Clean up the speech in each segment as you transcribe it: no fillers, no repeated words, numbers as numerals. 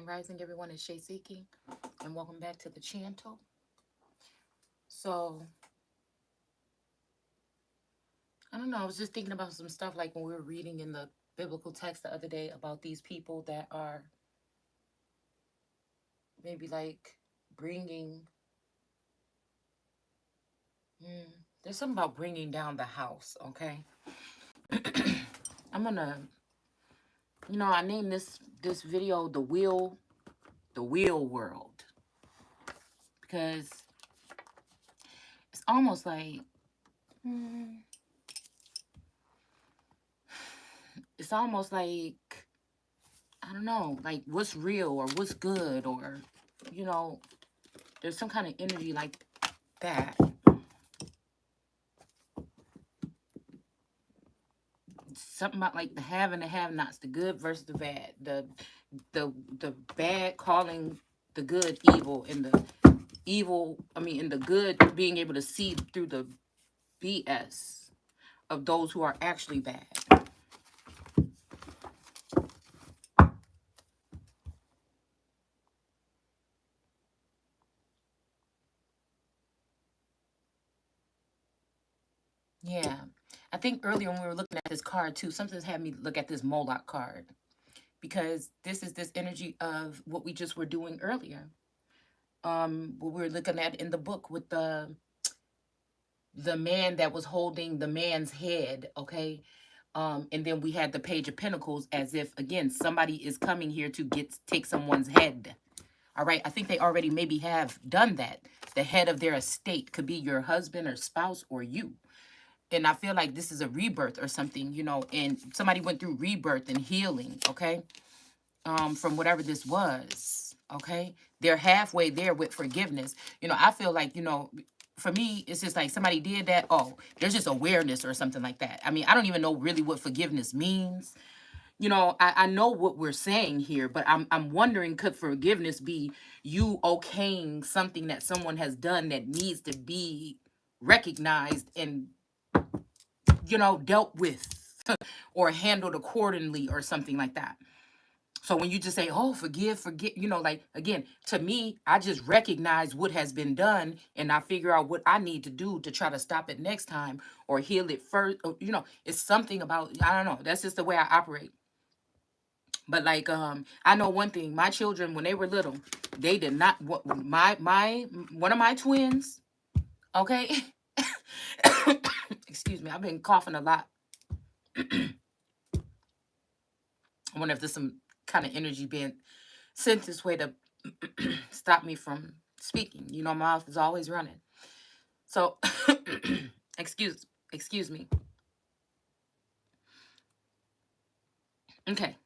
Rising, everyone. It's Shay Siki, and welcome back to the channel. So, I don't know. I was just thinking about some stuff like when we were reading in the biblical text the other day about these people that are maybe like bringing. There's something about bringing down the house. Okay, I'm gonna. I named this video the wheel world because it's almost like. mm, it's almost like I don't know, like what's real or what's good or you know, there's some kind of energy like that. Something about like the have and the have nots, the good versus the bad, the bad calling the good evil and the evil, and the good being able to see through the BS of those who are actually bad. Yeah. I think earlier when we were looking at this card too, something's had me look at this Moloch card because this is this energy of what we just were doing earlier. What we were looking at in the book with the man that was holding the man's head, okay? And then we had the Page of Pentacles as if again somebody is coming here to take someone's head. All right, I think they already maybe have done that. The head of their estate could be your husband or spouse or you. And I feel like this is a rebirth or something, and somebody went through rebirth and healing, okay? From whatever this was, okay? They're halfway there with forgiveness. I feel like, for me, it's just like somebody did that. Oh, there's just awareness or something like that. I mean, I don't even know really what forgiveness means. I know what we're saying here, but I'm wondering, could forgiveness be you okaying something that someone has done that needs to be recognized and dealt with or handled accordingly or something like that. So when you just say, oh, forget, like, again, to me, I just recognize what has been done and I figure out what I need to do to try to stop it next time or heal it first. It's something about, I don't know. That's just the way I operate. But like, I know one thing, my children, when they were little, they did not, one of my twins, okay? Excuse me, I've been coughing a lot. I wonder if there's some kind of energy being sent this way to stop me from speaking. My mouth is always running. So, excuse me. Okay,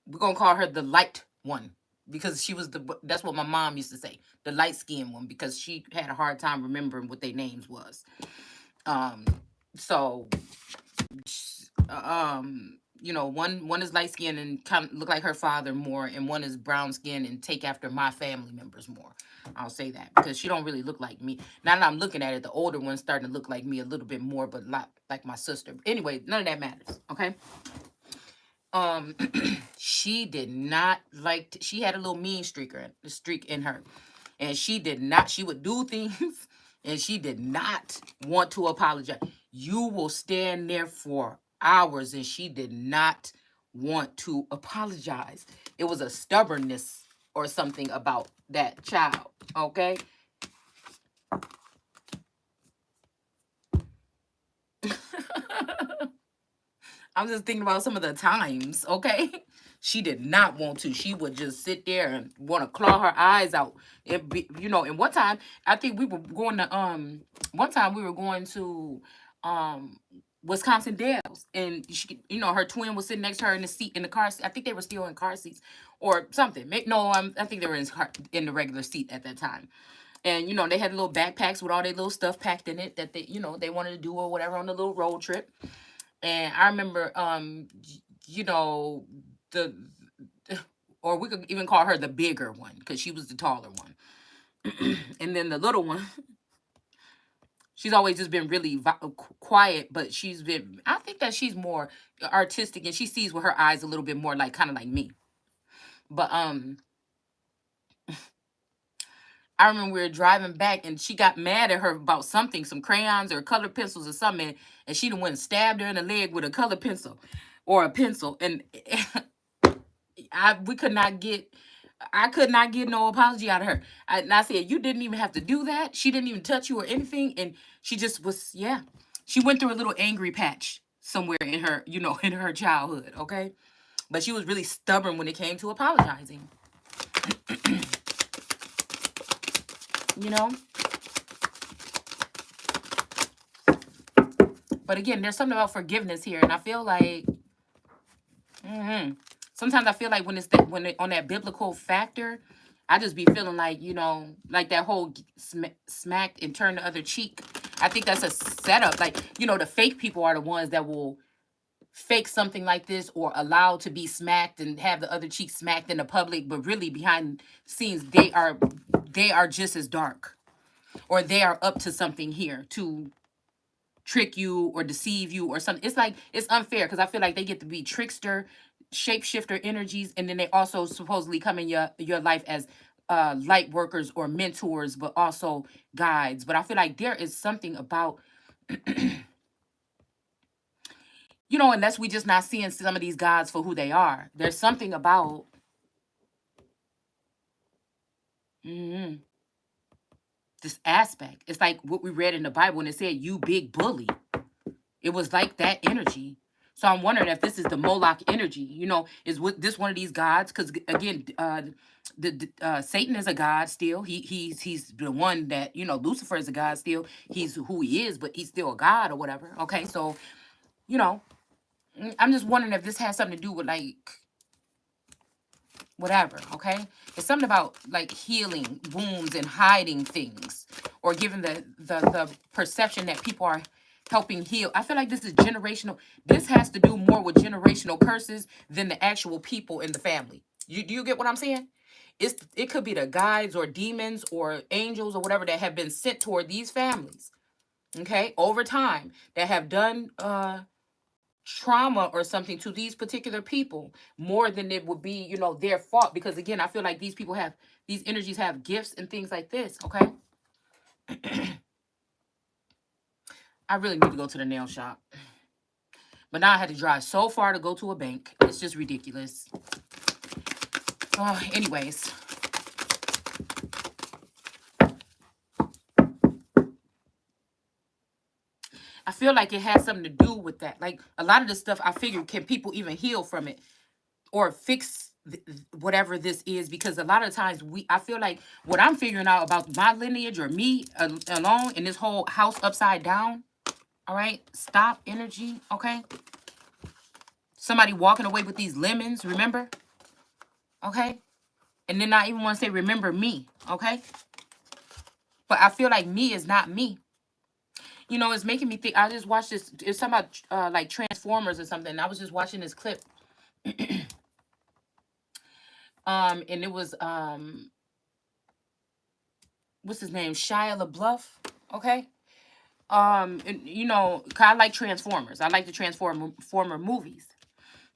we're gonna call her the light one because she was that's what my mom used to say, the light skinned one, because she had a hard time remembering what their names was. So one is light skinned and kind of look like her father more, and one is brown skinned and take after my family members more. I'll say that because she don't really look like me. Now that I'm looking at it, the older one's starting to look like me a little bit more, but not like my sister. Anyway, none of that matters. Okay. She did not like. She had a little mean streak in her, and she did not. She would do things, and she did not want to apologize. You will stand there for hours, and she did not want to apologize. It was a stubbornness or something about that child. Okay. I'm just thinking about some of the times, okay? She did not want to. She would just sit there and want to claw her eyes out. And one time, I think we were going to one time we were going to um Wisconsin Dells, and her twin was sitting next to her in the seat in the car seat. I think they were still in car seats or something. No, I think they were in the regular seat at that time. And they had little backpacks with all their little stuff packed in it that they wanted to do or whatever on the little road trip. And I remember, you know, the, or we could even call her the bigger one because she was the taller one. And then the little one, she's always just been really quiet, but I think that she's more artistic and she sees with her eyes a little bit more like kind of like me. But I remember we were driving back and she got mad at her about something, some crayons or colored pencils or something, and she done went and stabbed her in the leg with a colored pencil or a pencil. And we could not get, I could not get no apology out of her. And I said, you didn't even have to do that. She didn't even touch you or anything. And she just was, yeah. She went through a little angry patch somewhere in her, in her childhood, okay? But she was really stubborn when it came to apologizing, you know? But again, there's something about forgiveness here. And I feel like, sometimes I feel like when it's that, on that biblical factor, I just be feeling like, like that whole smacked and turn the other cheek. I think that's a setup. Like, the fake people are the ones that will fake something like this or allow to be smacked and have the other cheek smacked in the public, but really behind the scenes they are just as dark, or they are up to something here to trick you or deceive you or something. It's like, it's unfair because I feel like they get to be trickster, shapeshifter energies, and then they also supposedly come in your life as light workers or mentors, but also guides. But I feel like there is something about, unless we just not seeing some of these gods for who they are. There's something about mhm, this aspect. It's like what we read in the Bible when it said, "You big bully." It was like that energy. So I'm wondering if this is the Moloch energy. Is this one of these gods? Because again, Satan is a god still. He's the one that, Lucifer is a god still. He's who he is, but he's still a god or whatever. Okay, so you know, I'm just wondering if this has something to do with like whatever. Okay, it's something about like healing wounds and hiding things, or giving the perception that people are helping heal. I feel like this is generational. This has to do more with generational curses than the actual people in the family. Do you get what I'm saying? It could be the guides or demons or angels or whatever that have been sent toward these families, okay, over time, that have done trauma or something to these particular people more than it would be, their fault. Because again, I feel like these energies have gifts and things like this, okay? I really need to go to the nail shop. But now I had to drive so far to go to a bank. It's just ridiculous. Anyways. I feel like it has something to do with that. Like a lot of this stuff, I figure, can people even heal from it or fix whatever this is? Because a lot of times I feel like what I'm figuring out about my lineage or me alone in this whole house upside down. All right, stop energy. Okay, somebody walking away with these lemons. Remember, okay, and then I even want to say remember me. Okay, but I feel like me is not me. It's making me think. I just watched this. It's something about like Transformers or something. And I was just watching this clip, and it was what's his name, Shia LaBeouf. Okay, and 'cause I like Transformers. I like the Transformer movies.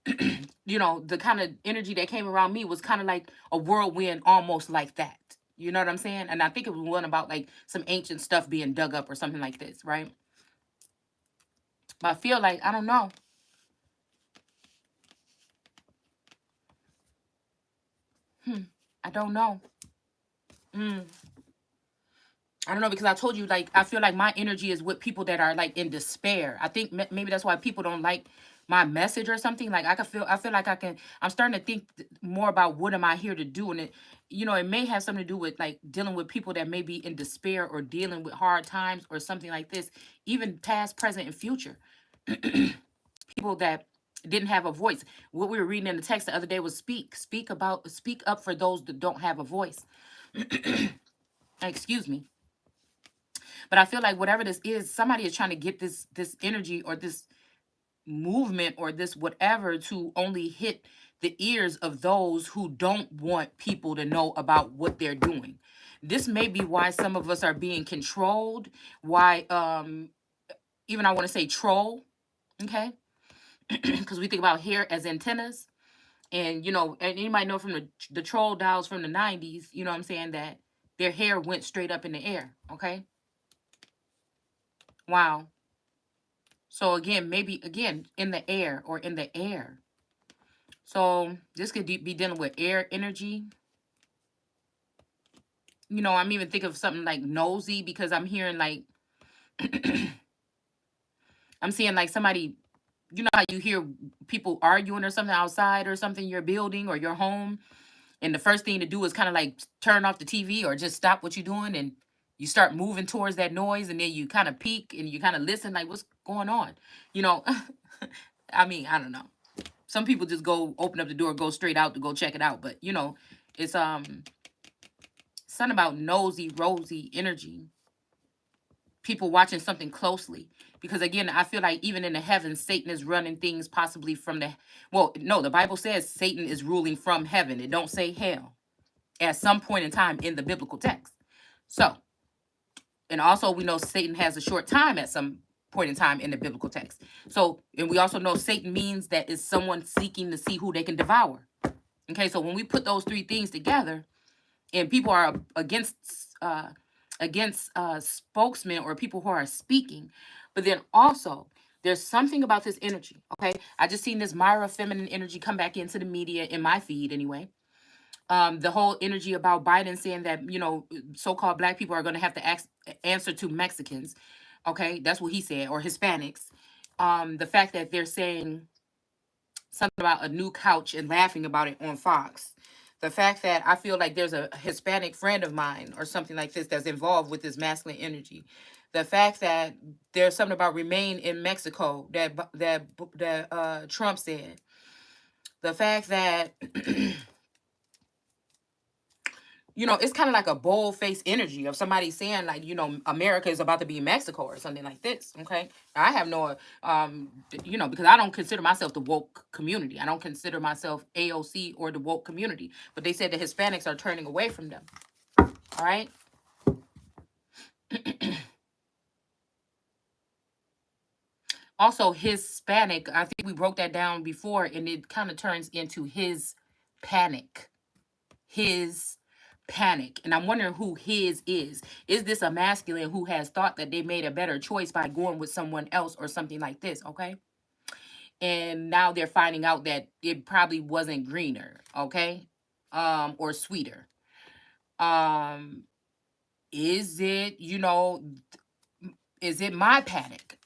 The kind of energy that came around me was kind of like a whirlwind, almost like that. You know what I'm saying? And I think it was one about like some ancient stuff being dug up or something like this, right? But I feel like, I don't know. I don't know. Mm. I don't know, because I told you, like, I feel like my energy is with people that are like in despair. I think maybe that's why people don't like my message or something. Like I feel like I'm starting to think more about what am I here to do, and it may have something to do with like dealing with people that may be in despair or dealing with hard times or something like this, even past, present, and future. People that didn't have a voice. What we were reading in the text the other day was speak up for those that don't have a voice. Excuse me. But I feel like whatever this is, somebody is trying to get this energy or this movement or this whatever to only hit the ears of those who don't want people to know about what they're doing. This may be why some of us are being controlled, why even I want to say troll, okay? Because we think about hair as antennas, And, and you might know from the troll dolls from the 90s, you know what I'm saying, that their hair went straight up in the air. Okay. Wow. So again, maybe again in the air or in the air. So this could be dealing with air energy. I'm even thinking of something like nosy, because I'm hearing like I'm seeing like somebody, how you hear people arguing or something outside or something, your building or your home, and the first thing to do is kind of like turn off the TV or just stop what you're doing, and you start moving towards that noise, and then you kind of peek and you kind of listen like, what's going on? I mean, I don't know. Some people just go open up the door, go straight out to go check it out, but it's something about nosy, rosy energy. People watching something closely. Because again, I feel like even in the heavens, Satan is running things possibly from the Bible says Satan is ruling from heaven. It don't say hell at some point in time in the biblical text. So, and also we know Satan has a short time at some point in time in the biblical text. So, and we also know Satan means that is someone seeking to see who they can devour. Okay, so when we put those three things together, and people are against spokesmen or people who are speaking, but then also there's something about this energy. Okay, I just seen this Myra feminine energy come back into the media in my feed anyway. The whole energy about Biden saying that so-called black people are going to have to answer to Mexicans. Okay, that's what he said, or Hispanics. The fact that they're saying something about a new couch and laughing about it on Fox. The fact that I feel like there's a Hispanic friend of mine or something like this that's involved with this masculine energy. The fact that there's something about remain in Mexico that Trump said. The fact that it's kind of like a bold-faced energy of somebody saying like, America is about to be Mexico or something like this. Okay. I have no, because I don't consider myself the woke community. I don't consider myself AOC or the woke community, but they said the Hispanics are turning away from them. All right. Also, Hispanic, I think we broke that down before, and it kind of turns into his panic. His panic. And I'm wondering who his is. Is this a masculine who has thought that they made a better choice by going with someone else or something like this? Okay. And now they're finding out that it probably wasn't greener. Okay. Or sweeter. Is it, is it my panic?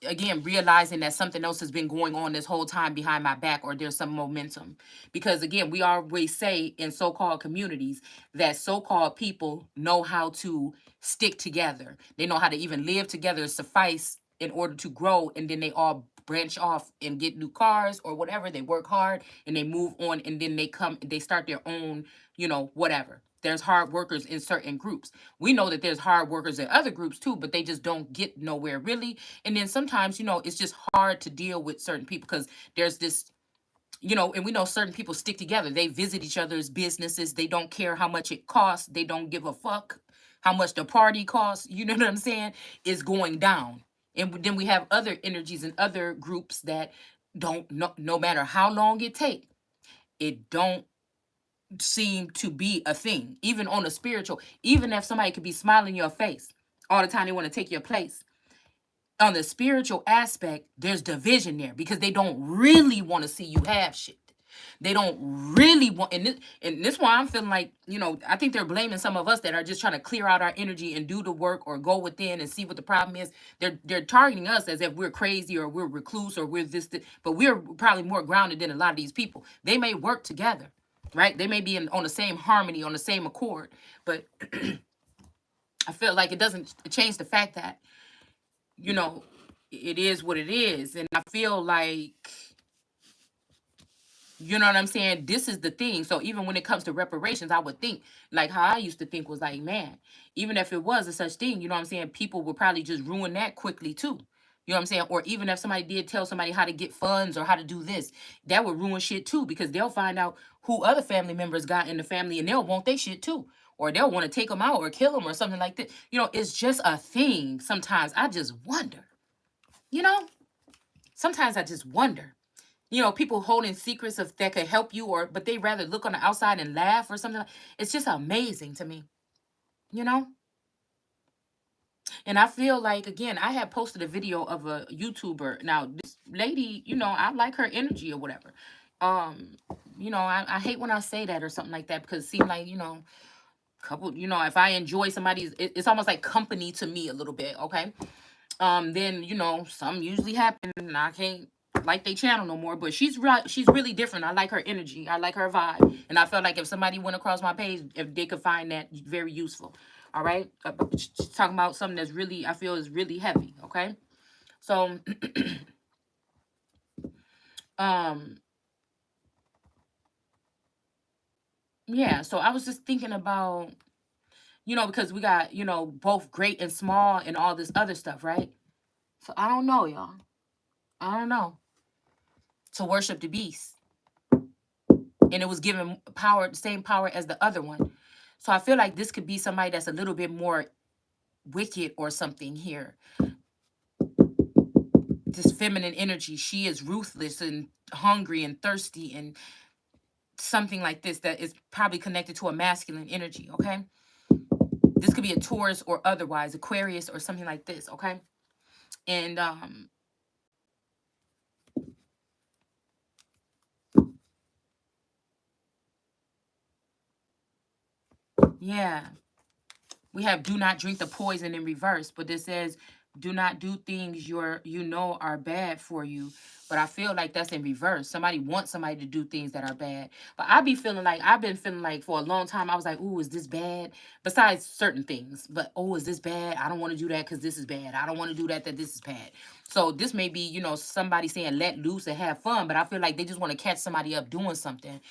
Again, realizing that something else has been going on this whole time behind my back, or there's some momentum. Because again, we always say in so-called communities that so-called people know how to stick together. They know how to even live together, suffice in order to grow, and then they all branch off and get new cars or whatever. They work hard and they move on, and then they start their own, whatever. There's hard workers in certain groups. We know that there's hard workers in other groups too, but they just don't get nowhere really. And then sometimes, it's just hard to deal with certain people because there's this, and we know certain people stick together. They visit each other's businesses. They don't care how much it costs. They don't give a fuck how much the party costs. You know what I'm saying? Is going down. And then we have other energies and other groups that don't, no matter how long it take, it don't seem to be a thing, even on a spiritual. Even if somebody could be smiling in your face all the time, they want to take your place. On the spiritual aspect, there's division there because they don't really want to see you have shit. They don't really want, and this why I'm feeling like, I think they're blaming some of us that are just trying to clear out our energy and do the work or go within and see what the problem is. They're targeting us as if we're crazy or we're recluse or we're this, but we're probably more grounded than a lot of these people. They may work together, right? They may be on the same harmony, on the same accord, but I feel like it doesn't change the fact that, it is what it is. And I feel like, you know what I'm saying? This is the thing. So even when it comes to reparations, I would think like how I used to think was like, man, even if it was a such thing, you know what I'm saying? People would probably just ruin that quickly too. You know what I'm saying? Or even if somebody did tell somebody how to get funds or how to do this, that would ruin shit too, because they'll find out who other family members got in the family and they'll want their shit too. Or they'll want to take them out or kill them or something like that. It's just a thing. Sometimes I just wonder, sometimes I just wonder. people holding secrets of that could help you, or but they rather look on the outside and laugh or something. It's just amazing to me, you know? And I feel like, again, I had posted a video of a YouTuber. Now, this lady, I like her energy or whatever. Um, I hate when I say that or something like that, because it seems like, couple, if I enjoy somebody's, it's almost like company to me a little bit, okay? Then, some usually happen and I can't like they channel no more. But she's right, she's really different. I like her energy. I like her vibe. And I felt like if somebody went across my page, if they could find that very useful. All right. But she's talking about something that's really, I feel, is really heavy. Okay. So um yeah, so I was just thinking about, because we got, both great and small and all this other stuff, right? So I don't know, y'all. I don't know. To worship the beast. And it was given power, the same power as the other one. So I feel like this could be somebody that's a little bit more wicked or something here. This feminine energy, she is ruthless and hungry and thirsty and something like this that is probably connected to a masculine energy, okay? This could be a Taurus or otherwise, Aquarius or something like this, okay? And yeah. We have do not drink the poison in reverse, but this says do not do things are bad for you. But I feel like that's in reverse. Somebody wants somebody to do things that are bad. But I've been feeling like for a long time, I was like, ooh, is this bad? Besides certain things. But oh, is this bad? I don't want to do that because this is bad. I don't want to do that this is bad. So this may be, somebody saying let loose and have fun, but I feel like they just want to catch somebody up doing something.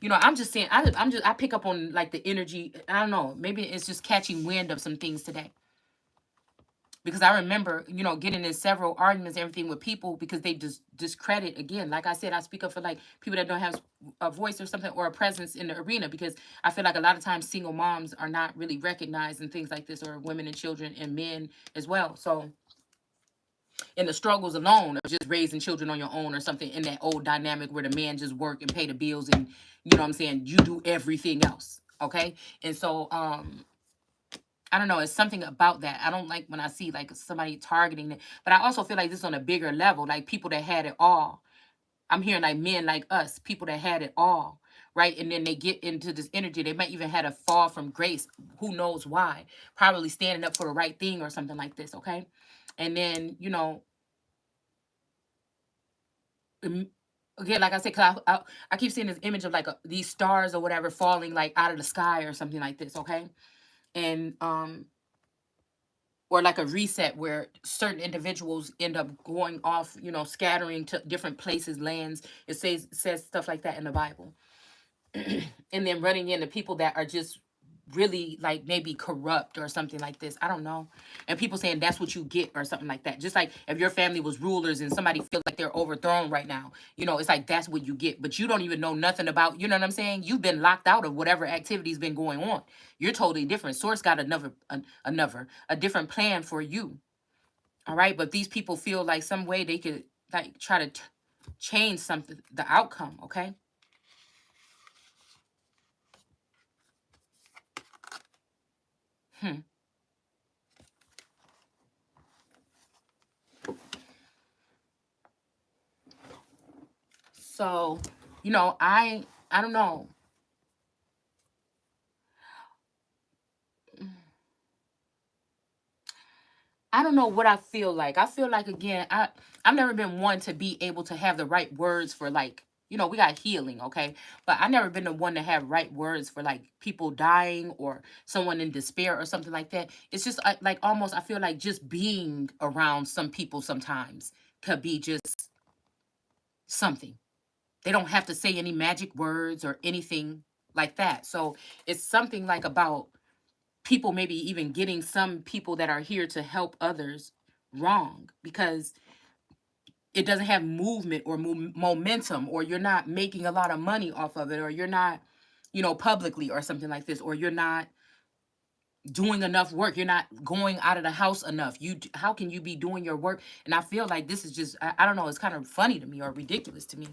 I'm just saying, I pick up on like the energy. I don't know. Maybe it's just catching wind of some things today. Because I remember, getting in several arguments, everything with people because they just discredit, again. Like I said, I speak up for like people that don't have a voice or something or a presence in the arena, because I feel like a lot of times single moms are not really recognized and things like this, or women and children and men as well. So in the struggles alone of just raising children on your own or something, in that old dynamic where the man just work and pay the bills and, you know what I'm saying, you do everything else. Okay. And so I don't know, it's something about that. I don't like when I see like somebody targeting it, but I also feel like this on a bigger level, like people that had it all. I'm hearing like men like us, people that had it all, right? And then they get into this energy. They might even had a fall from grace. Who knows why? Probably standing up for the right thing or something like this, okay? And then, again, like I said, 'cause I keep seeing this image of like these stars or whatever falling like out of the sky or something like this, okay? And or like a reset where certain individuals end up going off, scattering to different places, lands. It says stuff like that in the Bible. And then running into people that are just really like maybe corrupt or something like this. I don't know. And people saying that's what you get or something like that. Just like if your family was rulers and somebody feels like they're overthrown right now, it's like that's what you get. But you don't even know nothing about, you know what I'm saying? You've been locked out of whatever activity's been going on. You're totally different. Source got a different plan for you. All right. But these people feel like some way they could like try to change something, the outcome. Okay. Hmm. So, I don't know. I don't know what I feel like. I feel like, again, I've never been one to be able to have the right words for like, we got healing, okay? But I never been the one to have right words for like people dying or someone in despair or something like that. It's just like almost I feel like just being around some people sometimes could be just something. They don't have to say any magic words or anything like that. So it's something like about people maybe even getting some people that are here to help others wrong, because it doesn't have movement or momentum, or you're not making a lot of money off of it, or you're not, publicly or something like this, or you're not doing enough work, you're not going out of the house enough. How can you be doing your work? And I feel like this is just, I don't know, it's kind of funny to me or ridiculous to me.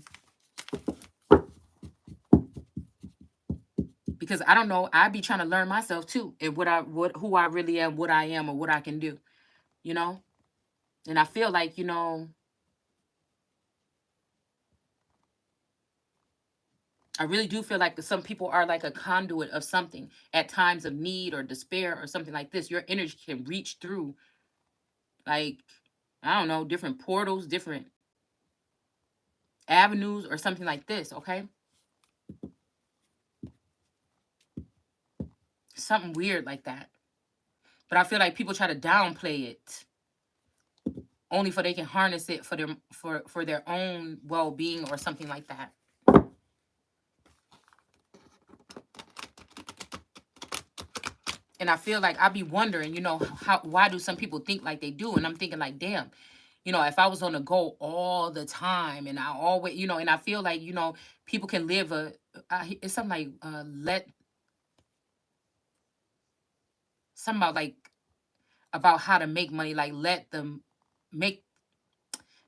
Because I don't know, I be trying to learn myself too, and who I really am, what I am, or what I can do, you know. And I feel like, I really do feel like some people are like a conduit of something at times of need or despair or something like this. Your energy can reach through, like, I don't know, different portals, different avenues, or something like this, okay? Something weird like that. But I feel like people try to downplay it only for they can harness it for their own well-being or something like that. And I feel like I be wondering, why do some people think like they do? And I'm thinking like, damn, if I was on a go all the time and I always, and I feel like, people can live it's something like, something about how to make money, like let them make,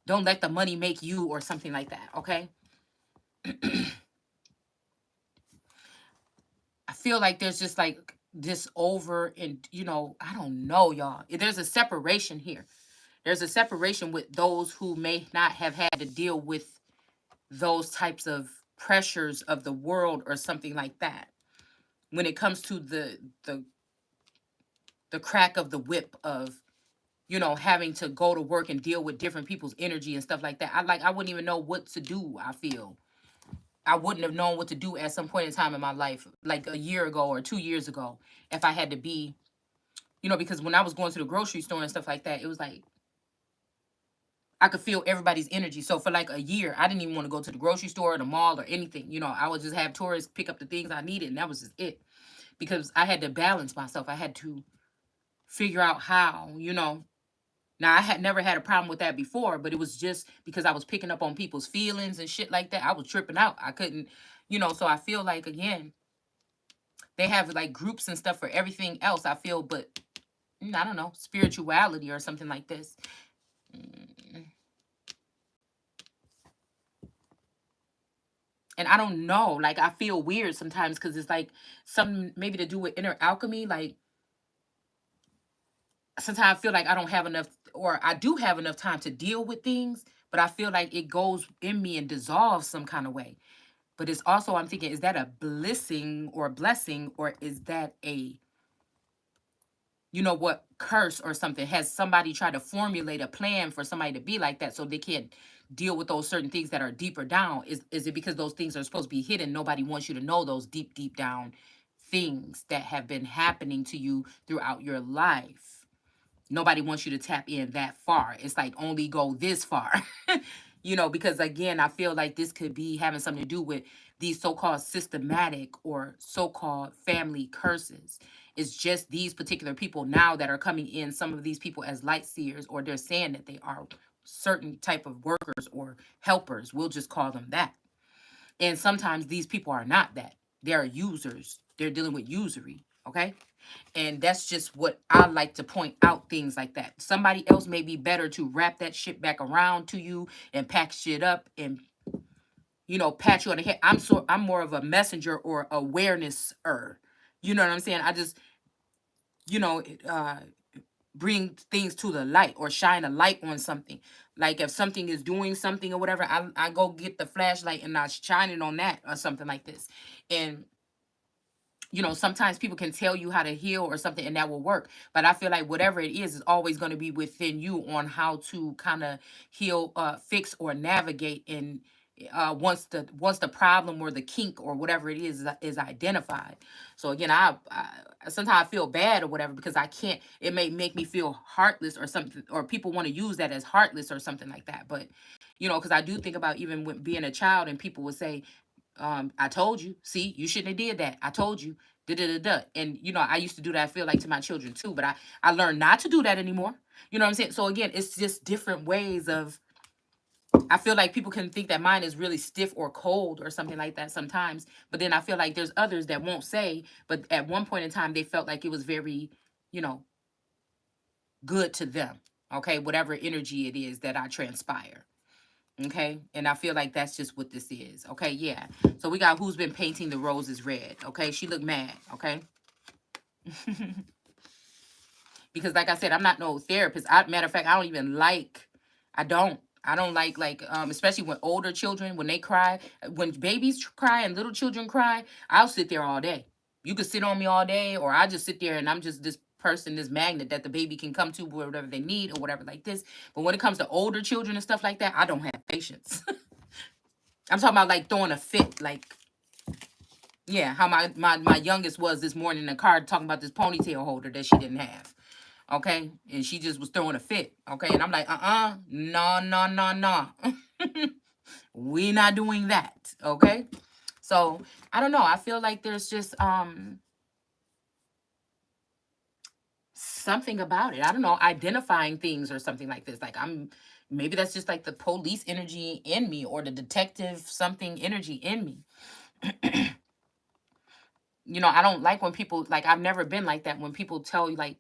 don't let the money make you, or something like that. Okay. I feel like there's just like this over, and I don't know, y'all. There's a separation here. There's a separation with those who may not have had to deal with those types of pressures of the world or something like that. When it comes to the crack of the whip of, having to go to work and deal with different people's energy and stuff like that. I wouldn't even know what to do, I feel. I wouldn't have known what to do at some point in time in my life, like a year ago or 2 years ago, if I had to be, because when I was going to the grocery store and stuff like that, it was like I could feel everybody's energy. So for like a year, I didn't even want to go to the grocery store or the mall or anything. I would just have tourists pick up the things I needed, and that was just it. Because I had to balance myself. I had to figure out how. Now I had never had a problem with that before, but it was just because I was picking up on people's feelings and shit like that. I was tripping out. I couldn't, so I feel like, again, they have like groups and stuff for everything else, I feel, but I don't know, spirituality or something like this. Mm. And I don't know, like I feel weird sometimes because it's like something maybe to do with inner alchemy. Like sometimes I feel like I don't have enough, or I do have enough time to deal with things, but I feel like it goes in me and dissolves some kind of way. But it's also, I'm thinking, is that a blessing, or is that a, curse or something? Has somebody tried to formulate a plan for somebody to be like that so they can't deal with those certain things that are deeper down? Is it because those things are supposed to be hidden? Nobody wants you to know those deep down things that have been happening to you throughout your life. Nobody wants you to tap in that far. It's like only go this far. Because again, I feel like this could be having something to do with these so-called systematic or so-called family curses. It's just these particular people now that are coming in, some of these people as light seers, or they're saying that they are certain type of workers or helpers. We'll just call them that. And sometimes these people are not that. They're users. They're dealing with usury. Okay. And that's just what I like to point out, things like that. Somebody else may be better to wrap that shit back around to you and pack shit up and, pat you on the head. I'm more of a messenger or awareness-er. You know what I'm saying? I just, you know, uh bring things to the light or shine a light on something. Like if something is doing something or whatever, I go get the flashlight and I shine it on that or something like this. And sometimes people can tell you how to heal or something and that will work. But I feel like whatever it is always going to be within you on how to kind of heal, fix, or navigate. And once the problem or the kink or whatever it is identified. So again, I sometimes I feel bad or whatever because I can't. It may make me feel heartless or something, or people want to use that as heartless or something like that. But because I do think about even with being a child, and people would say, I told you, see, you shouldn't have did that. I told you, da da da da. And I used to do that, I feel like, to my children too, but I learned not to do that anymore. You know what I'm saying? So again, it's just different ways of, I feel like people can think that mine is really stiff or cold or something like that sometimes, but then I feel like there's others that won't say, but at one point in time they felt like it was very, you know, good to them. Okay, whatever energy it is that I transpire. Okay. And I feel like that's just what this is. Okay. Yeah. So we got who's been painting the roses red. Okay. She looked mad. Okay. Because like I said, I'm not no therapist. Matter of fact, I don't even like, I don't like, especially when older children, when they cry, when babies cry and little children cry, I'll sit there all day. You could sit on me all day, or I just sit there and I'm just this person, this magnet that the baby can come to whatever they need or whatever like this. But when it comes to older children and stuff like that, I don't have patience. I'm talking about like throwing a fit, like, yeah, how my youngest was this morning in the car talking about this ponytail holder that she didn't have. Okay. And she just was throwing a fit. Okay. And I'm like, no, no, no, no. We not doing that. Okay. So I don't know. I feel like there's just something about it. I don't know, identifying things or something like this. Like maybe that's just like the police energy in me or the detective something energy in me. You know, I don't like when people, like, I've never been like that when people tell you like,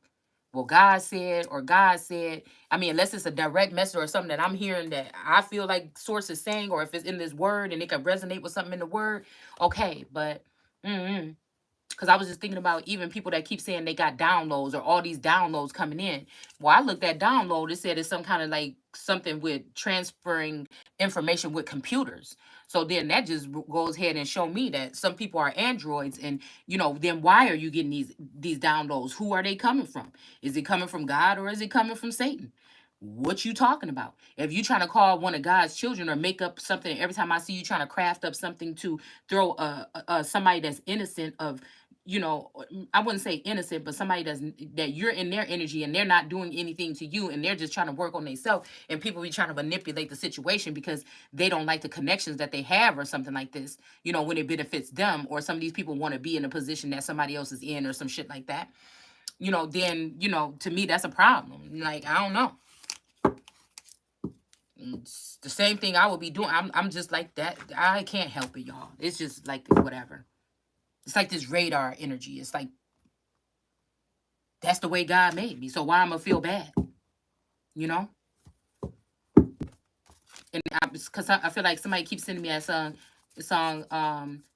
well, God said, or God said. I mean, unless it's a direct message or something that I'm hearing that I feel like source is saying, or if it's in this word and it can resonate with something in the word, okay. But because I was just thinking about even people that keep saying they got downloads or all these downloads coming in. Well, I looked at download. It said it's some kind of like something with transferring information with computers. So then that just goes ahead and show me that some people are androids, and then why are you getting these downloads? Who are they coming from? Is it coming from God or is it coming from Satan? What you talking about? If you trying to call one of God's children or make up something, every time I see you trying to craft up something to throw somebody that's innocent of, I wouldn't say innocent, but somebody that you're in their energy and they're not doing anything to you and they're just trying to work on themselves, and people be trying to manipulate the situation because they don't like the connections that they have or something like this, when it benefits them, or some of these people want to be in a position that somebody else is in or some shit like that, then, to me, that's a problem. Like, I don't know. It's the same thing I would be doing. I'm just like that. I can't help it, y'all. It's just like whatever. It's like this radar energy. It's like that's the way God made me. So why I'm gonna feel bad, you know? And because I feel like somebody keeps sending me that song,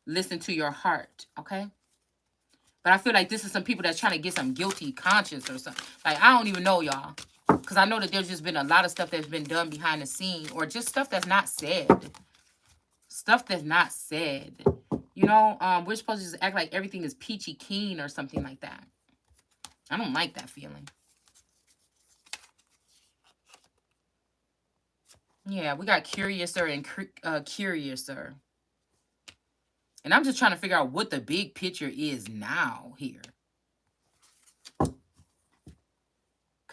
"Listen to Your Heart." Okay, but I feel like this is some people that's trying to get some guilty conscience or something. Like, I don't even know, y'all, because I know that there's just been a lot of stuff that's been done behind the scene, or just stuff that's not said. Stuff that's not said. We're supposed to just act like everything is peachy keen or something like that. I don't like that feeling. Yeah, we got Curiouser and Curiouser. And I'm just trying to figure out what the big picture is now here. Because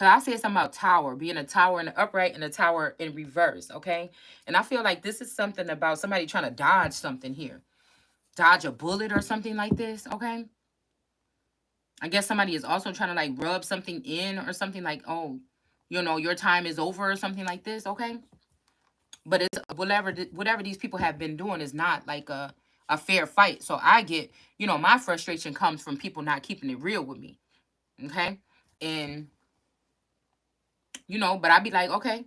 I said something about tower, being a tower in the upright and a tower in reverse, okay? And I feel like this is something about somebody trying to dodge something here. Dodge a bullet or something like this, okay? I guess somebody is also trying to like rub something in or something like, oh, your time is over or something like this, okay? But it's whatever these people have been doing is not like a fair fight. So I get, my frustration comes from people not keeping it real with me, okay? And but I'd be like, okay,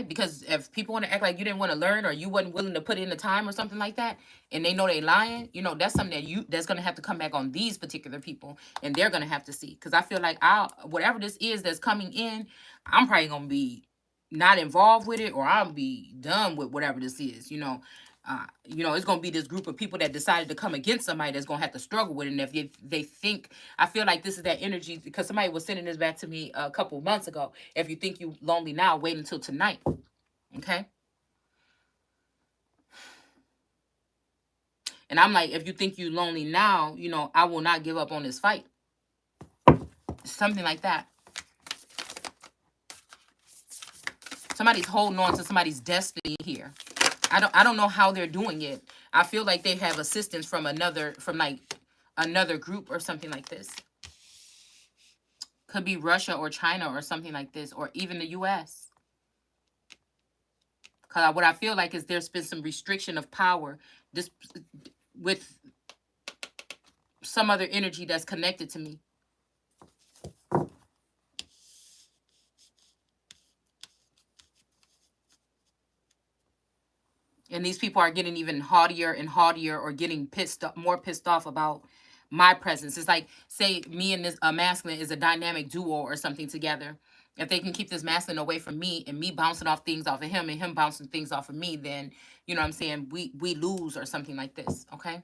because if people want to act like you didn't want to learn or you wasn't willing to put in the time or something like that, and they know they lying, that's something that's gonna have to come back on these particular people, and they're gonna have to see. Because I feel like whatever this is that's coming in, I'm probably gonna be not involved with it, or I'll be done with whatever this is. It's gonna be this group of people that decided to come against somebody that's gonna have to struggle with it. And if they think, I feel like this is that energy, because somebody was sending this back to me a couple months ago. If you think you lonely now, wait until tonight. Okay. And I'm like, if you think you lonely now, I will not give up on this fight. Something like that. Somebody's holding on to somebody's destiny here. I don't know how they're doing it. I feel like they have assistance from another group or something like this. Could be Russia or China or something like this, or even the US. Because what I feel like is there's been some restriction of power this with some other energy that's connected to me. And these people are getting even haughtier and haughtier, or getting more pissed off about my presence. It's like, say me and this masculine is a dynamic duo or something together. If they can keep this masculine away from me, and me bouncing off things off of him, and him bouncing things off of me, then you know what I'm saying, we lose, or something like this, okay?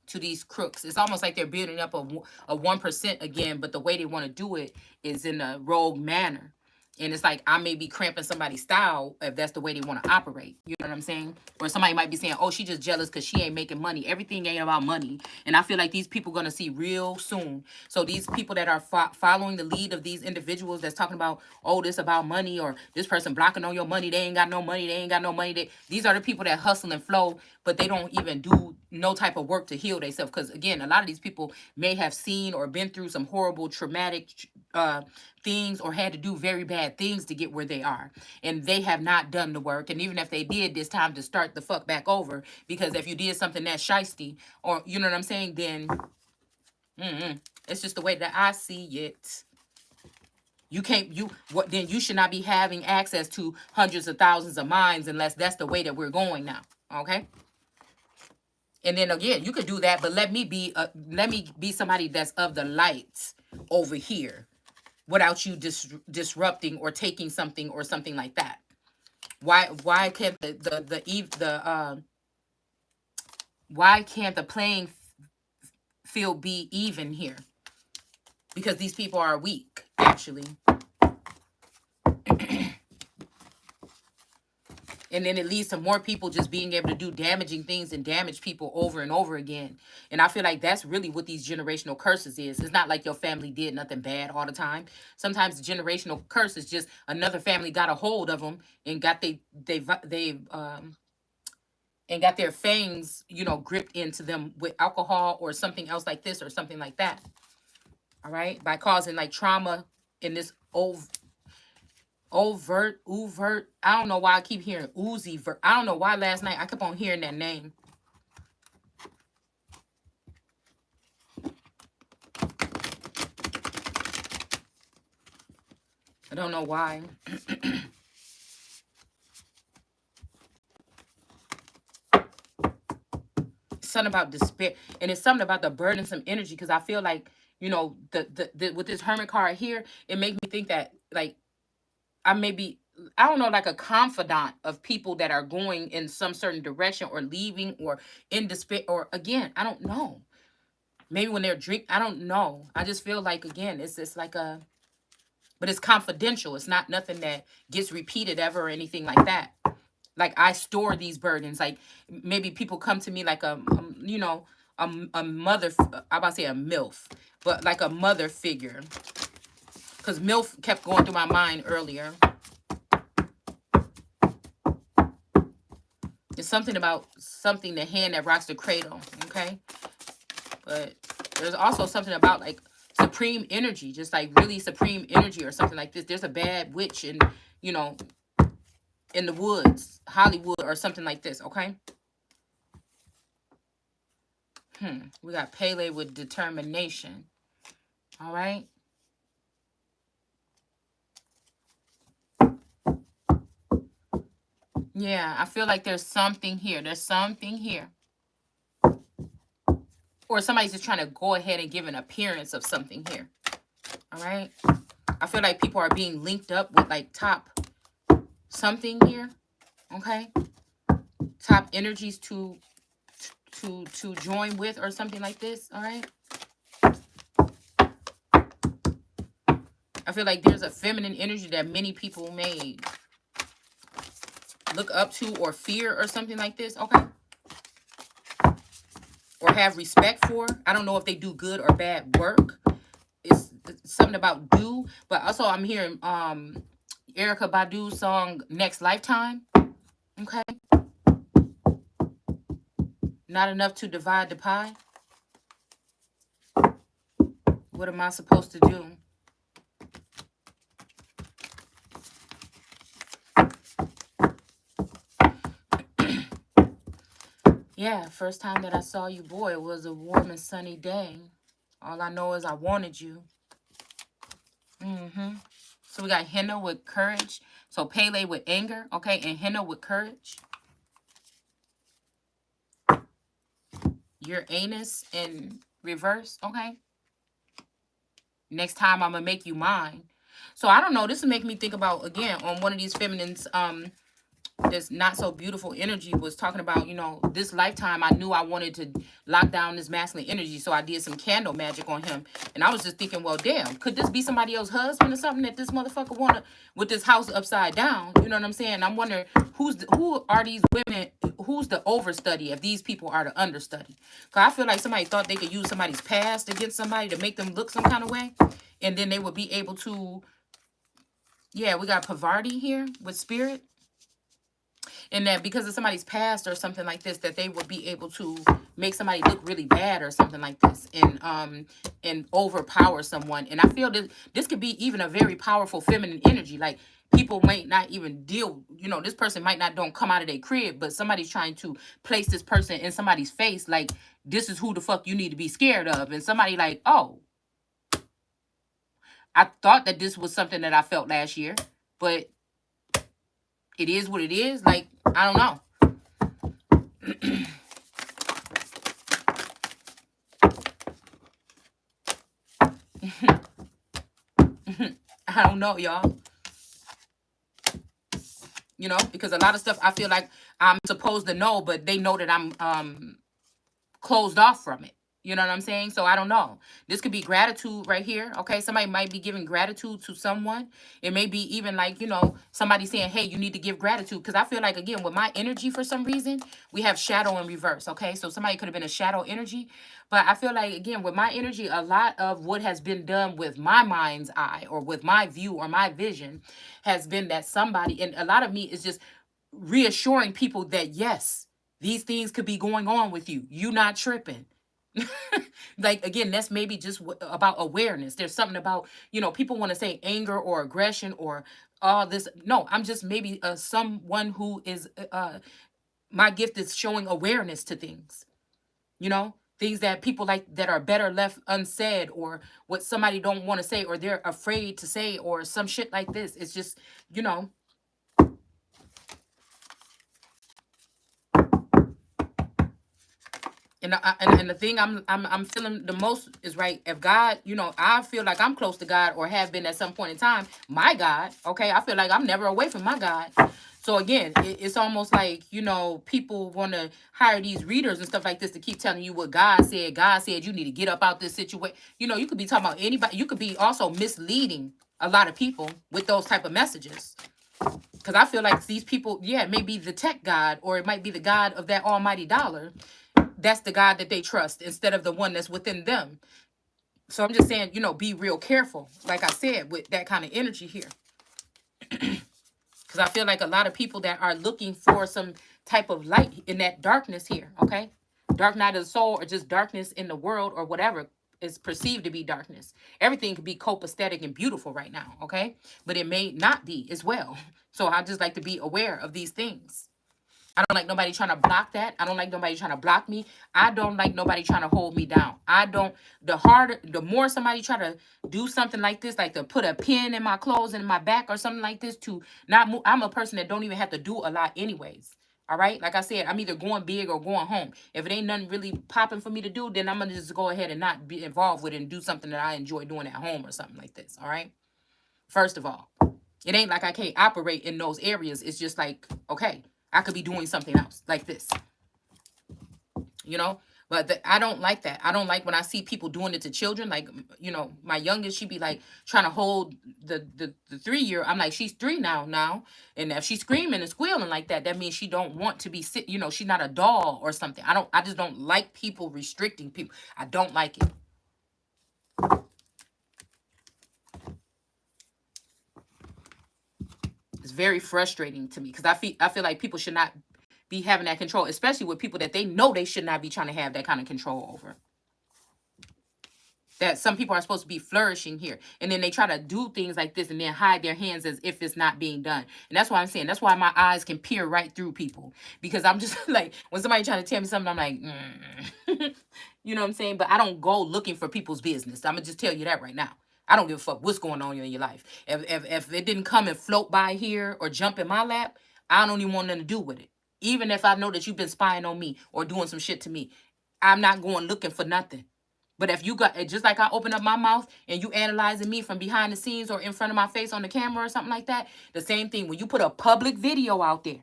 To these crooks, it's almost like they're building up a 1% again, but the way they want to do it is in a rogue manner. And it's like, I may be cramping somebody's style if that's the way they want to operate. You know what I'm saying? Or somebody might be saying, oh, she just jealous because she ain't making money. Everything ain't about money. And I feel like these people going to see real soon. So these people that are following the lead of these individuals that's talking about, oh, this about money, or this person blocking on your money, they ain't got no money, they ain't got no money. These are the people that hustle and flow, but they don't even do no type of work to heal themselves. Because again, a lot of these people may have seen or been through some horrible, traumatic things, or had to do very bad things to get where they are, and they have not done the work. And even if they did, it's time to start the fuck back over, because if you did something that shisty, or you know what I'm saying, then it's just the way that I see it. You can't, then you should not be having access to hundreds of thousands of minds, unless that's the way that we're going now, okay? And then again, you could do that, but let me be somebody that's of the light over here, without you disrupting or taking something or something like that. Why can't why can't the playing field be even here? Because these people are weak, actually. And then it leads to more people just being able to do damaging things and damage people over and over again. And I feel like that's really what these generational curses is. It's not like your family did nothing bad all the time. Sometimes the generational curse is just another family got a hold of them and got and got their fangs, gripped into them with alcohol or something else like this or something like that. All right, by causing like trauma in this overt, I don't know why I keep hearing Uzi vert. I don't know why last night I kept on hearing that name. I don't know why. Something about despair, and it's something about the burdensome energy, because I feel like, the with this hermit card here, it makes me think that, like, I may be, I don't know, like a confidant of people that are going in some certain direction, or leaving, or in despair, or again, I don't know. Maybe when they're I don't know. I just feel like, again, it's like but it's confidential. It's not nothing that gets repeated ever or anything like that. Like, I store these burdens. Like, maybe people come to me like a mother. I'm about to say a MILF, but like a mother figure. Because MILF kept going through my mind earlier. It's something about the hand that rocks the cradle, okay? But there's also something about like supreme energy, just like really supreme energy or something like this. There's a bad witch in the woods, Hollywood or something like this, okay? We got Pele with determination. All right. Yeah, I feel like there's something here. There's something here. Or somebody's just trying to go ahead and give an appearance of something here. All right. I feel like people are being linked up with like top something here. Okay. Top energies to join with or something like this. All right. I feel like there's a feminine energy that many people may look up to or fear or something like this. Okay. Or have respect for. I don't know if they do good or bad work. It's something about do, but also I'm hearing Erykah Badu's song Next Lifetime. Okay. Not enough to divide the pie. What am I supposed to do? Yeah, first time that I saw you, boy, it was a warm and sunny day. All I know is I wanted you. So we got Henna with courage. So Pele with anger, okay, and Henna with courage. Uranus in reverse. Okay. Next time I'm gonna make you mine. So I don't know. This will make me think about again on one of these feminines. This not so beautiful energy was talking about, this lifetime I knew I wanted to lock down this masculine energy, so I did some candle magic on him. And I was just thinking, well, damn, could this be somebody else's husband or something that this motherfucker wanna with this house upside down? You know what I'm saying? I'm wondering who are these women, who's the overstudy if these people are the understudy? Because I feel like somebody thought they could use somebody's past against somebody to make them look some kind of way, and then they would be able to, yeah, we got Pavarti here with spirit. And that because of somebody's past or something like this, that they would be able to make somebody look really bad or something like this, and overpower someone. And I feel that this could be even a very powerful feminine energy. Like people might not even deal, this person might not don't come out of their crib, but somebody's trying to place this person in somebody's face like this is who the fuck you need to be scared of. And somebody like, oh, I thought that this was something that I felt last year, but it is what it is. Like, I don't know. I don't know, y'all. Because a lot of stuff I feel like I'm supposed to know, but they know that I'm closed off from it. You know what I'm saying? So I don't know. This could be gratitude right here. Okay. Somebody might be giving gratitude to someone. It may be even like, somebody saying, hey, you need to give gratitude. Because I feel like, again, with my energy, for some reason, we have shadow in reverse. Okay. So somebody could have been a shadow energy. But I feel like, again, with my energy, a lot of what has been done with my mind's eye or with my view or my vision has been that somebody, and a lot of me is just reassuring people that, yes, these things could be going on with you. You not tripping. Like, again, that's maybe just about awareness. There's something about, people want to say anger or aggression or all this. No, I'm just maybe someone who is, my gift is showing awareness to things, things that people like that are better left unsaid, or what somebody don't want to say, or they're afraid to say, or some shit like this. It's just, you know, and the thing I'm feeling the most is, right, if God, I feel like I'm close to God or have been at some point in time, my God, okay, I feel like I'm never away from my God. So again, it's almost like, people want to hire these readers and stuff like this to keep telling you what God said. God said you need to get up out this situation. You could be talking about anybody. You could be also misleading a lot of people with those type of messages. Because I feel like these people, yeah, it may be the tech God, or it might be the God of that almighty dollar. That's the God that they trust instead of the one that's within them. So I'm just saying, be real careful, like I said, with that kind of energy here. Because I feel like a lot of people that are looking for some type of light in that darkness here, okay? Dark night of the soul, or just darkness in the world, or whatever is perceived to be darkness. Everything could be copacetic and beautiful right now, okay? But it may not be as well. So I just like to be aware of these things. I don't like nobody trying to block that. I don't like nobody trying to block me. I don't like nobody trying to hold me down. The more somebody try to do something like this, like to put a pin in my clothes and in my back or something like this to not move. I'm a person that don't even have to do a lot anyways. All right. Like I said, I'm either going big or going home. If it ain't nothing really popping for me to do, then I'm going to just go ahead and not be involved with it and do something that I enjoy doing at home or something like this. All right. First of all, it ain't like I can't operate in those areas. It's just like, okay, I could be doing something else like this, but I don't like that. I don't like when I see people doing it to children. Like, my youngest, she be like trying to hold the 3-year. I'm like, she's 3 now. And if she's screaming and squealing like that, that means she don't want to be she's not a doll or something. I just don't like people restricting people. I don't like it. It's very frustrating to me because I feel like people should not be having that control, especially with people that they know they should not be trying to have that kind of control over. That some people are supposed to be flourishing here, and then they try to do things like this and then hide their hands as if it's not being done. And that's why I'm saying, that's why my eyes can peer right through people, because I'm just like, when somebody trying to tell me something, I'm like, you know what I'm saying? But I don't go looking for people's business. I'm gonna just tell you that right now. I don't give a fuck what's going on in your life. If it didn't come and float by here or jump in my lap, I don't even want nothing to do with it. Even if I know that you've been spying on me or doing some shit to me, I'm not going looking for nothing. But if you got just like I open up my mouth and you analyzing me from behind the scenes or in front of my face on the camera or something like that, the same thing when you put a public video out there.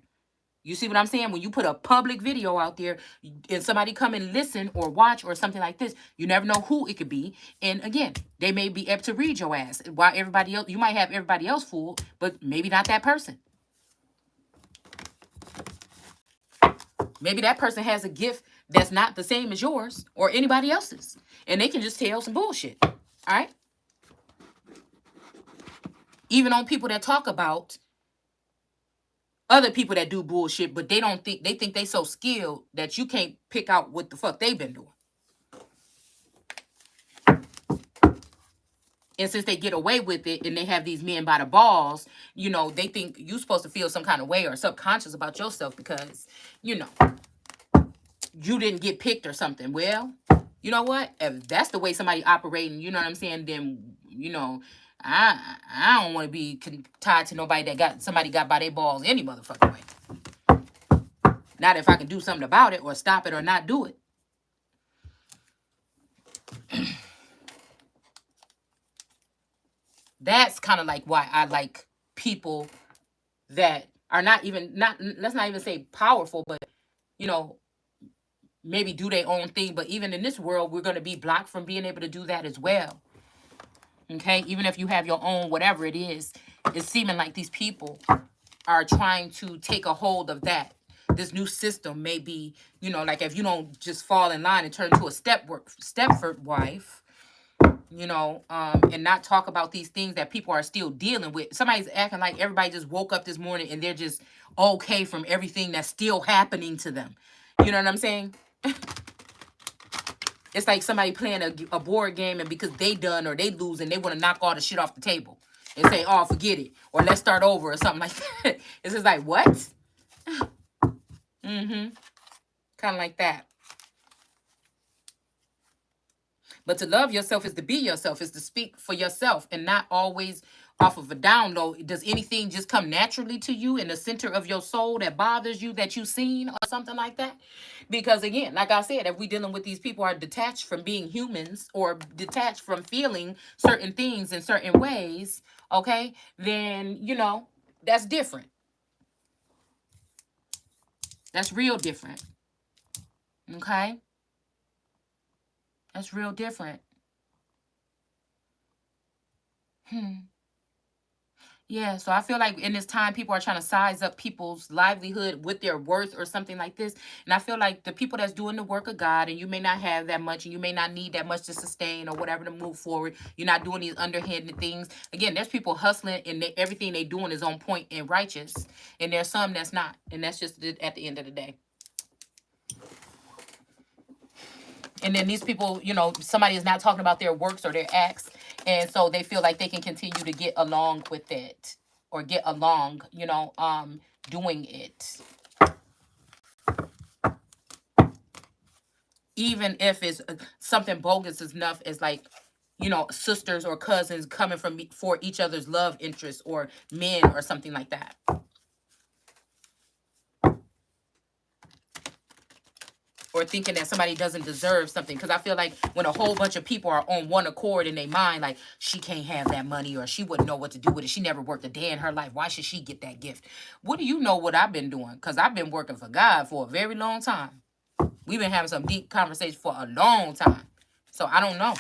You see what I'm saying? When you put a public video out there and somebody come and listen or watch or something like this, you never know who it could be. And again, they may be able to read your ass. While everybody else, you might have everybody else fooled, but maybe not that person. Maybe that person has a gift that's not the same as yours or anybody else's. And they can just tell some bullshit. All right? Even on people that talk about other people that do bullshit, but they think they so skilled that you can't pick out what the fuck they've been doing. And since they get away with it and they have these men by the balls, you know, they think you're supposed to feel some kind of way or subconscious about yourself because, you know, you didn't get picked or something. Well, you know what? If that's the way somebody operating, you know what I'm saying, then, you know, I don't want to be tied to nobody that got somebody got by their balls any motherfucking way. Not if I can do something about it or stop it or not do it. That's kind of like why I like people that are let's not even say powerful, but, you know, maybe do their own thing. But even in this world, we're going to be blocked from being able to do that as well. Okay? Even if you have your own, whatever it is, it's seeming like these people are trying to take a hold of that. This new system may be, you know, like if you don't just fall in line and turn into a Stepford wife, you know, and not talk about these things that people are still dealing with. Somebody's acting like everybody just woke up this morning and they're just okay from everything that's still happening to them. You know what I'm saying? It's like somebody playing a board game and because they done or they lose and they want to knock all the shit off the table and say, oh, forget it. Or let's start over or something like that. It's just like, what? Mm-hmm. Kind of like that. But to love yourself is to be yourself, is to speak for yourself and not always off of a download. Does anything just come naturally to you in the center of your soul that bothers you that you've seen or something like that? Because again, like I said, if we're dealing with these people are detached from being humans or detached from feeling certain things in certain ways, okay, then, you know, that's different. That's real different. Okay? That's real different. Yeah, so I feel like in this time, people are trying to size up people's livelihood with their worth or something like this. And I feel like the people that's doing the work of God, and you may not have that much, and you may not need that much to sustain or whatever to move forward. You're not doing these underhanded things. Again, there's people hustling, and everything they doing is on point and righteous. And there's some that's not. And that's just at the end of the day. And then these people, you know, somebody is not talking about their works or their acts. And so they feel like they can continue to get along with it or get along, you know, doing it. Even if it's something bogus enough as like, you know, sisters or cousins coming from for each other's love interests or men or something like that. Or thinking that somebody doesn't deserve something. Because I feel like when a whole bunch of people are on one accord in their mind, like, she can't have that money or she wouldn't know what to do with it. She never worked a day in her life. Why should she get that gift? What do you know what I've been doing? Because I've been working for God for a very long time. We've been having some deep conversations for a long time. So I don't know.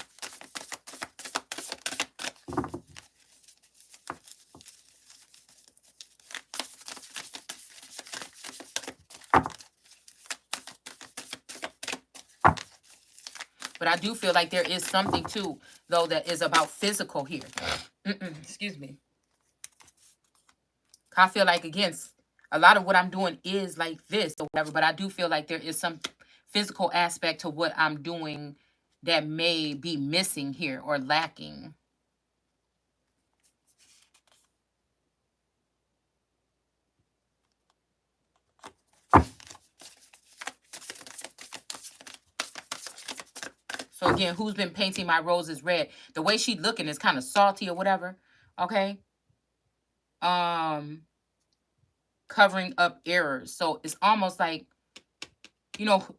But I do feel like there is something too, though, that is about physical here. Excuse me. I feel like, again, a lot of what I'm doing is like this or whatever, but I do feel like there is some physical aspect to what I'm doing that may be missing here or lacking. So again, who's been painting my roses red? The way she looking is kind of salty or whatever. Okay. Covering up errors. So it's almost like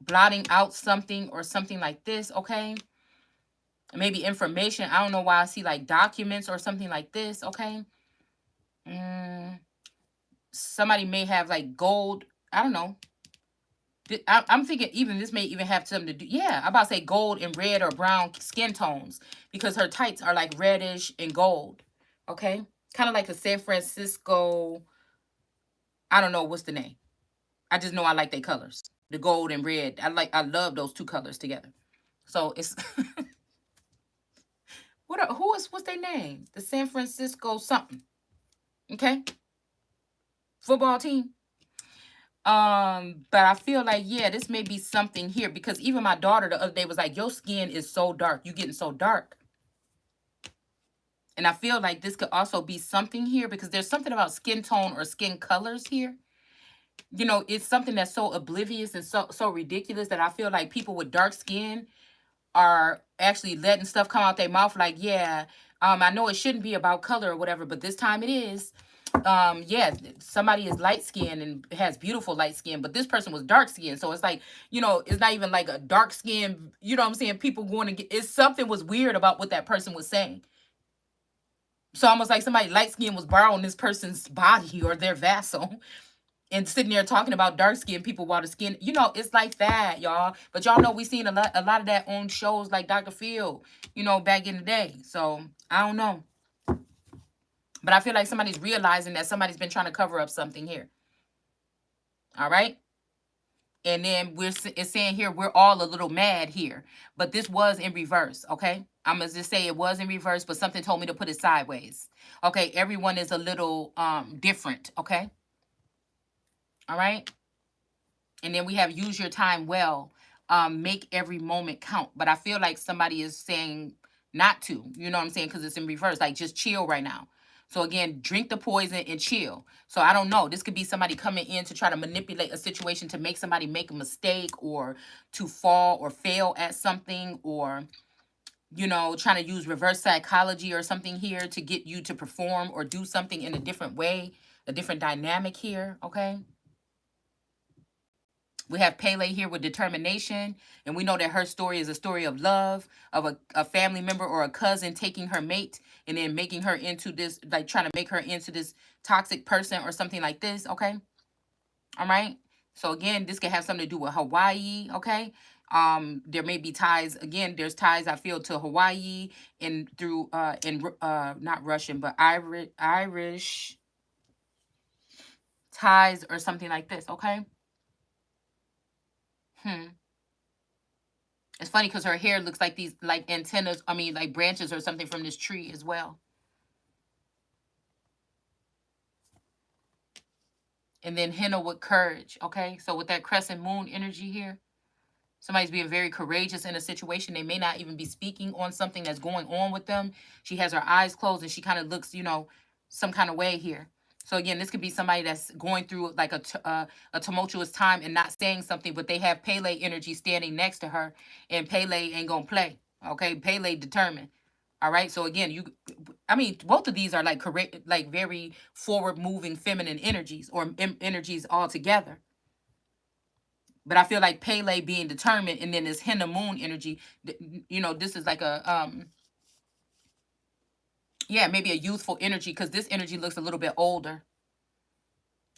blotting out something or something like this, okay? Maybe information. I don't know why I see like documents or something like this, okay? Somebody may have like gold. I don't know. I'm thinking even this may even have something to do. Yeah, I'm about to say gold and red or brown skin tones because her tights are like reddish and gold. Okay, kind of like a San Francisco. I don't know what's the name. I just know I like their colors, the gold and red. I love those two colors together. So it's what's their name? The San Francisco something. Okay, football team. But I feel like, yeah, this may be something here because even my daughter the other day was like, your skin is so dark. You getting so dark. And I feel like this could also be something here because there's something about skin tone or skin colors here. It's something that's so oblivious and so ridiculous that I feel like people with dark skin are actually letting stuff come out their mouth like, yeah, I know it shouldn't be about color or whatever, but this time it is. Yeah, somebody is light skinned and has beautiful light skin, but this person was dark skinned. So it's like, it's not even like a dark skin, you know what I'm saying? People going to get it's something was weird about what that person was saying. So almost like somebody light skin was borrowing this person's body or their vessel and sitting there talking about dark skin people while the skin, it's like that, y'all. But y'all know we seen a lot of that on shows like Dr. Phil, back in the day. So I don't know. But I feel like somebody's realizing that somebody's been trying to cover up something here. All right. And then it's saying here we're all a little mad here, but this was in reverse. Okay, I'm gonna just say it was in reverse, but something told me to put it sideways. Okay, everyone is a little different. Okay, all right. And then we have use your time well, make every moment count. But I feel like somebody is saying not to, you know what I'm saying? Because it's in reverse, like just chill right now. So again, drink the poison and chill. So I don't know. This could be somebody coming in to try to manipulate a situation to make somebody make a mistake or to fall or fail at something or, trying to use reverse psychology or something here to get you to perform or do something in a different way, a different dynamic here. Okay. We have Pele here with determination, and we know that her story is a story of love, of a family member or a cousin taking her mate and then making her into this, like trying to make her into this toxic person or something like this, okay? All right? So again, this can have something to do with Hawaii, okay? There may be ties, again, there's ties I feel to Hawaii and through not Russian, but Irish ties or something like this, okay? It's funny because her hair looks like these like antennas, like branches or something from this tree as well. And then henna with courage, okay? So with that crescent moon energy here, somebody's being very courageous in a situation. They may not even be speaking on something that's going on with them. She has her eyes closed and she kind of looks, some kind of way here. So again, this could be somebody that's going through like a tumultuous time and not saying something, but they have Pele energy standing next to her, and Pele ain't gonna play. Okay, Pele determined. All right. So again, both of these are like correct, like very forward moving feminine energies or energies all together. But I feel like Pele being determined, and then this henna moon energy, this is like yeah, maybe a youthful energy because this energy looks a little bit older.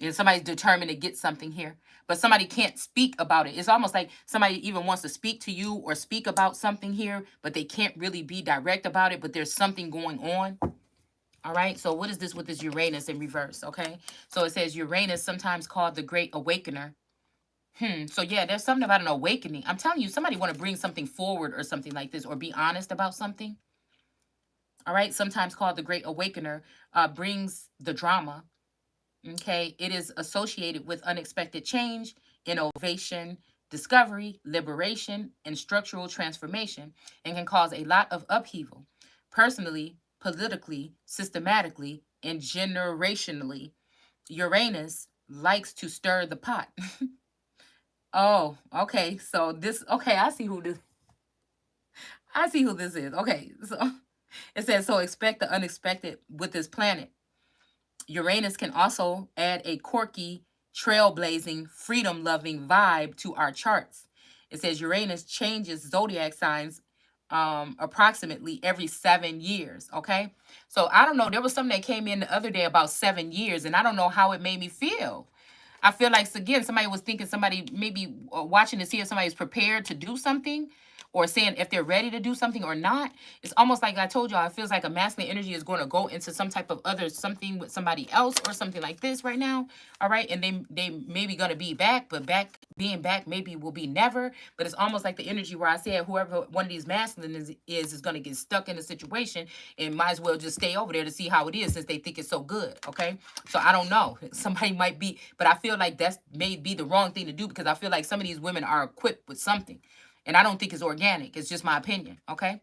And somebody's determined to get something here, but somebody can't speak about it. It's almost like somebody even wants to speak to you or speak about something here, but they can't really be direct about it, but there's something going on. All right. So what is this with this Uranus in reverse? Okay. So it says Uranus, sometimes called the Great Awakener. So yeah, there's something about an awakening. I'm telling you, somebody want to bring something forward or something like this, or be honest about something. All right. Sometimes called the Great Awakener, brings the drama. Okay. It is associated with unexpected change, innovation, discovery, liberation, and structural transformation, and can cause a lot of upheaval. Personally, politically, systematically, and generationally, Uranus likes to stir the pot. Oh, okay. So this, okay, I see who this is. Okay. So it says, so expect the unexpected with this planet. Uranus can also add a quirky trailblazing, freedom loving vibe to our charts. It says Uranus changes zodiac signs approximately every 7 years. Okay. So I don't know. There was something that came in the other day about 7 years, and I don't know how it made me feel. I feel like again, somebody was thinking somebody maybe watching to see if somebody's prepared to do something or saying if they're ready to do something or not. It's almost like I told y'all, it feels like a masculine energy is going to go into some type of other something with somebody else or something like this right now. All right. And they maybe gonna be back, but being back maybe will be never. But it's almost like the energy where I said whoever one of these masculine is gonna get stuck in a situation and might as well just stay over there to see how it is since they think it's so good. Okay. So I don't know. Somebody might be, but I feel like that's may be the wrong thing to do because I feel like some of these women are equipped with something. And I don't think it's organic. It's just my opinion. Okay.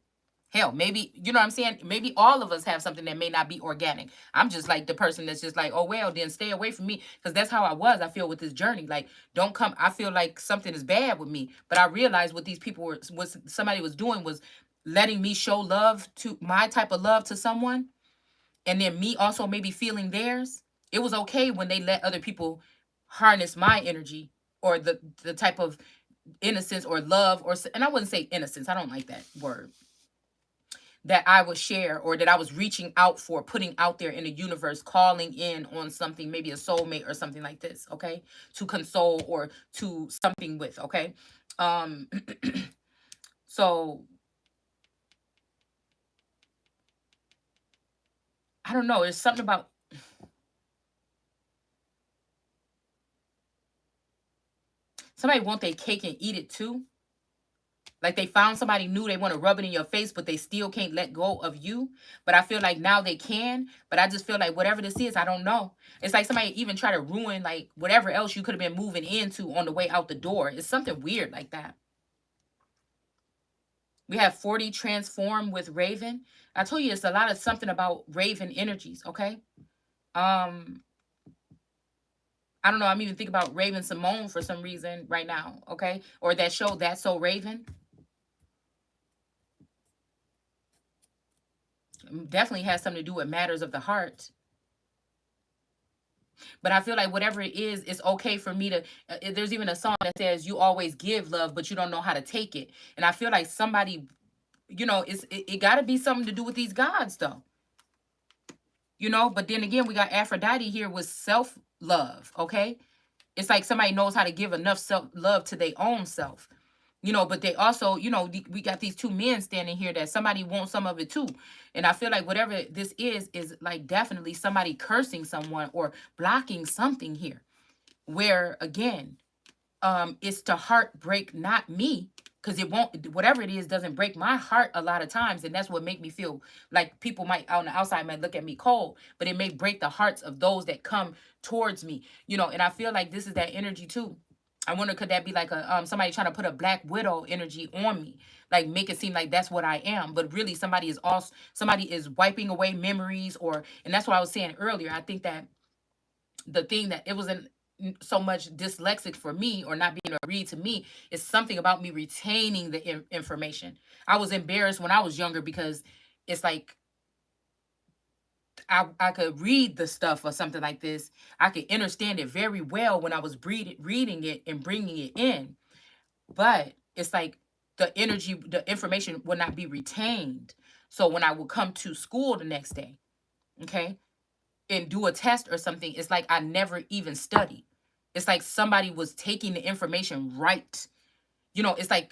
Hell, maybe, you know what I'm saying? Maybe all of us have something that may not be organic. I'm just like the person that's just like, oh, well, then stay away from me. Because that's how I was. I feel with this journey. Like, don't come. I feel like something is bad with me. But I realized what these people were, what somebody was doing was letting me show love to my type of love to someone. And then me also maybe feeling theirs. It was okay when they let other people harness my energy or the type of innocence or love and I wouldn't say innocence. I don't like that word that I would share or that I was reaching out for, putting out there in the universe, calling in on something, maybe a soulmate or something like this, okay? To console or to something with, okay? Um so I don't know, there's something about somebody want their cake and eat it too. Like they found somebody new, they want to rub it in your face, but they still can't let go of you. But I feel like now they can. But I just feel like whatever this is, I don't know. It's like somebody even try to ruin like whatever else you could have been moving into on the way out the door. It's something weird like that. We have 40 transform with Raven. I told you it's a lot of something about Raven energies, okay? Um, I don't know. I'm even thinking about Raven Simone for some reason right now, okay? Or that show That's So Raven. Definitely has something to do with matters of the heart. But I feel like whatever it is, it's okay for me to. There's even a song that says, "You always give love, but you don't know how to take it." And I feel like somebody, it got to be something to do with these gods, though. But then again, we got Aphrodite here with self love. Okay, it's like somebody knows how to give enough self love to their own self. But they also, we got these two men standing here that somebody wants some of it too. And I feel like whatever this is like definitely somebody cursing someone or blocking something here. Where again, it's to heartbreak, not me. Because it won't, whatever it is, doesn't break my heart a lot of times. And that's what make me feel like people might on the outside might look at me cold, but it may break the hearts of those that come towards me. And I feel like this is that energy too. I wonder, could that be like a somebody trying to put a Black Widow energy on me, like make it seem like that's what I am, but really somebody is wiping away memories, and that's what I was saying earlier. I think that the thing that it wasn't so much dyslexic for me or not being able to read to me is something about me retaining the information. I was embarrassed when I was younger because it's like I could read the stuff or something like this. I could understand it very well when I was reading it and bringing it in. But it's like the energy, the information will not be retained. So when I would come to school the next day, okay, and do a test or something, it's like I never even studied. It's like somebody was taking the information right. It's like